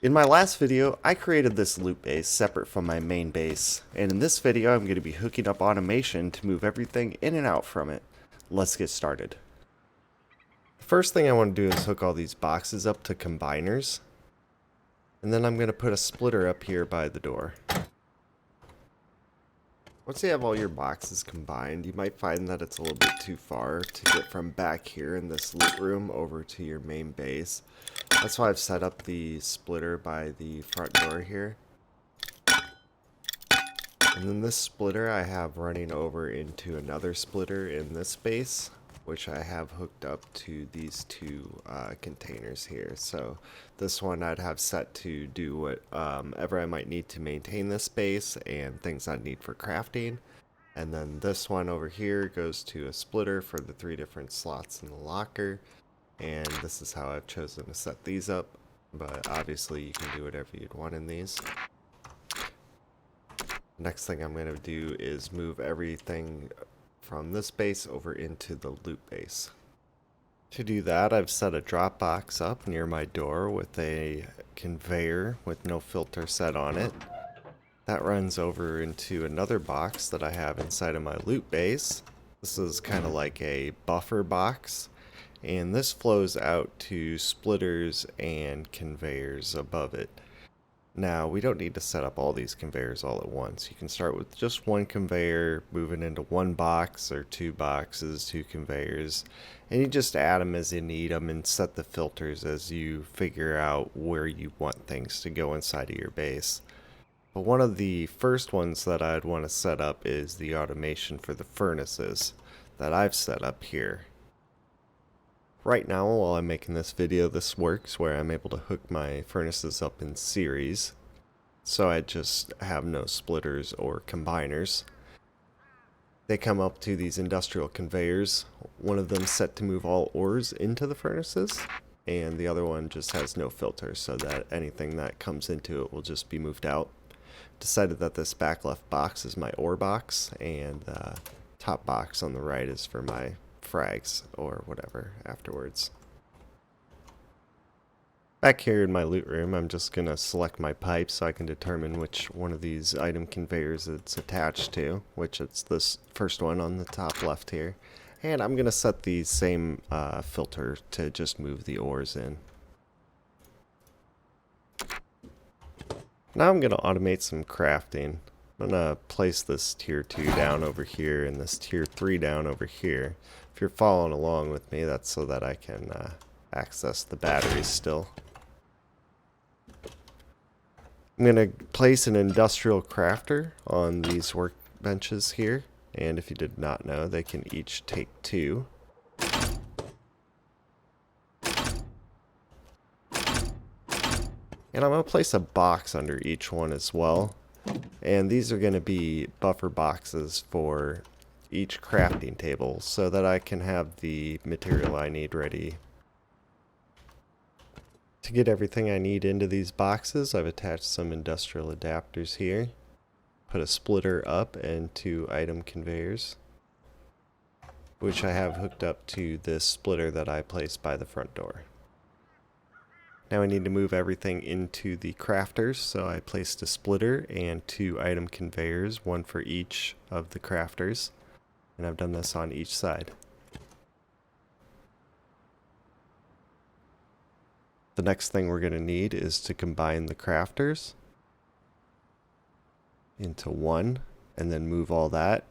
In my last video, I created this loop base separate from my main base, and in this video I'm going to be hooking up automation to move everything in and out from it. Let's get started. The first thing I want to do is hook all these boxes up to combiners, and then I'm going to put a splitter up here by the door. Once you have all your boxes combined, you might find that it's a little bit too far to get from back here in this loot room over to your main base. That's why I've set up the splitter by the front door here. And then this splitter I have running over into another splitter in this base, which I have hooked up to these two containers here. So this one I'd have set to do whatever I might need to maintain this base and things I'd need for crafting. And then this one over here goes to a splitter for the 3 different slots in the locker. And this is how I've chosen to set these up, but obviously you can do whatever you'd want in these. Next thing I'm going to do is move everything from this base over into the loot base. To do that, I've set a drop box up near my door with a conveyor with no filter set on it. That runs over into another box that I have inside of my loot base. This is kind of like a buffer box, and this flows out to splitters and conveyors above it. Now, we don't need to set up all these conveyors all at once. You can start with just one conveyor, moving into one box or 2 boxes, 2 conveyors, and you just add them as you need them and set the filters as you figure out where you want things to go inside of your base. But one of the first ones that I'd want to set up is the automation for the furnaces that I've set up here. Right now, while I'm making this video, this works where I'm able to hook my furnaces up in series, so I just have no splitters or combiners. They come up to these industrial conveyors, one of them set to move all ores into the furnaces, and the other one just has no filter so that anything that comes into it will just be moved out. Decided that this back left box is my ore box, and the top box on the right is for my frags or whatever afterwards. Back here in my loot room, I'm just going to select my pipe so I can determine which one of these item conveyors it's attached to, which it's this first one on the top left here. And I'm going to set the same filter to just move the ores in. Now I'm going to automate some crafting. I'm going to place this tier 2 down over here and this tier 3 down over here. If you're following along with me, that's so that I can access the batteries still. I'm going to place an industrial crafter on these workbenches here, and if you did not know, they can each take 2. And I'm going to place a box under each one as well. And these are going to be buffer boxes for each crafting table so that I can have the material I need ready. To get everything I need into these boxes, I've attached some industrial adapters here. Put a splitter up and 2 item conveyors, which I have hooked up to this splitter that I placed by the front door. Now I need to move everything into the crafters, so I placed a splitter and 2 item conveyors, one for each of the crafters, and I've done this on each side. The next thing we're going to need is to combine the crafters into one, and then move all that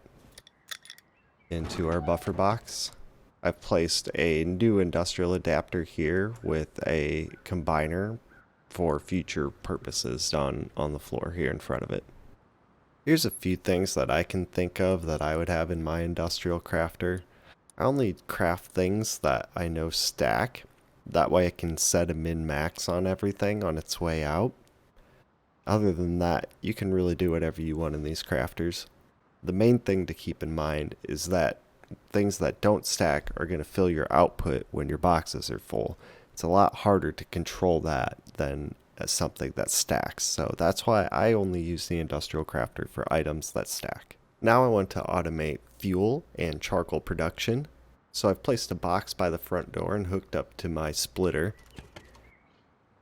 into our buffer box. I've placed a new industrial adapter here with a combiner for future purposes on the floor here in front of it. Here's a few things that I can think of that I would have in my industrial crafter. I only craft things that I know stack. That way I can set a min-max on everything on its way out. Other than that, you can really do whatever you want in these crafters. The main thing to keep in mind is that things that don't stack are going to fill your output when your boxes are full. It's a lot harder to control that than something that stacks. So that's why I only use the industrial crafter for items that stack. Now I want to automate fuel and charcoal production. So I've placed a box by the front door and hooked up to my splitter.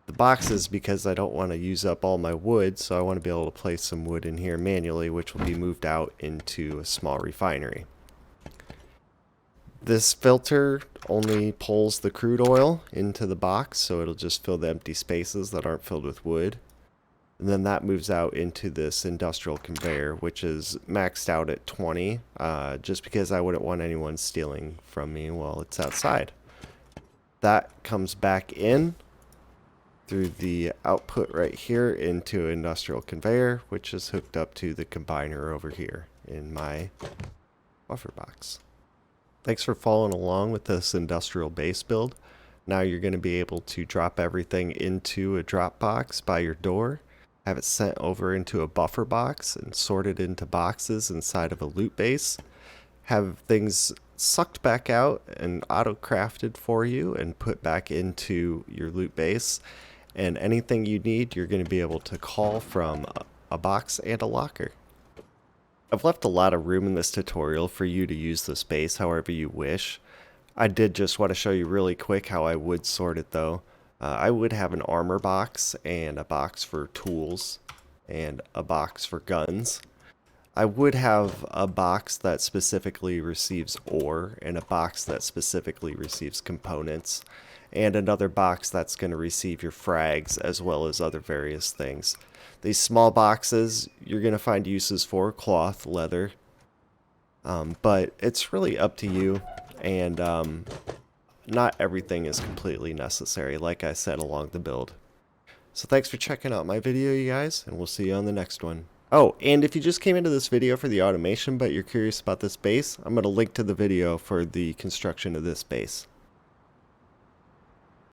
The boxes, because I don't want to use up all my wood, so I want to be able to place some wood in here manually, which will be moved out into a small refinery. This filter only pulls the crude oil into the box, so it'll just fill the empty spaces that aren't filled with wood. And then that moves out into this industrial conveyor, which is maxed out at 20, just because I wouldn't want anyone stealing from me while it's outside. That comes back in through the output right here into an industrial conveyor, which is hooked up to the combiner over here in my buffer box. Thanks for following along with this industrial base build. Now you're going to be able to drop everything into a drop box by your door, have it sent over into a buffer box and sorted into boxes inside of a loot base, have things sucked back out and auto-crafted for you and put back into your loot base, and anything you need you're going to be able to call from a box and a locker. I've left a lot of room in this tutorial for you to use the space however you wish. I did just want to show you really quick how I would sort it though. I would have an armor box and a box for tools and a box for guns. I would have a box that specifically receives ore and a box that specifically receives components and another box that's going to receive your frags as well as other various things. These small boxes you're going to find uses for cloth, leather, but it's really up to you, and not everything is completely necessary, like I said along the build. So thanks for checking out my video, you guys, and we'll see you on the next one. Oh, and if you just came into this video for the automation but you're curious about this base, I'm going to link to the video for the construction of this base.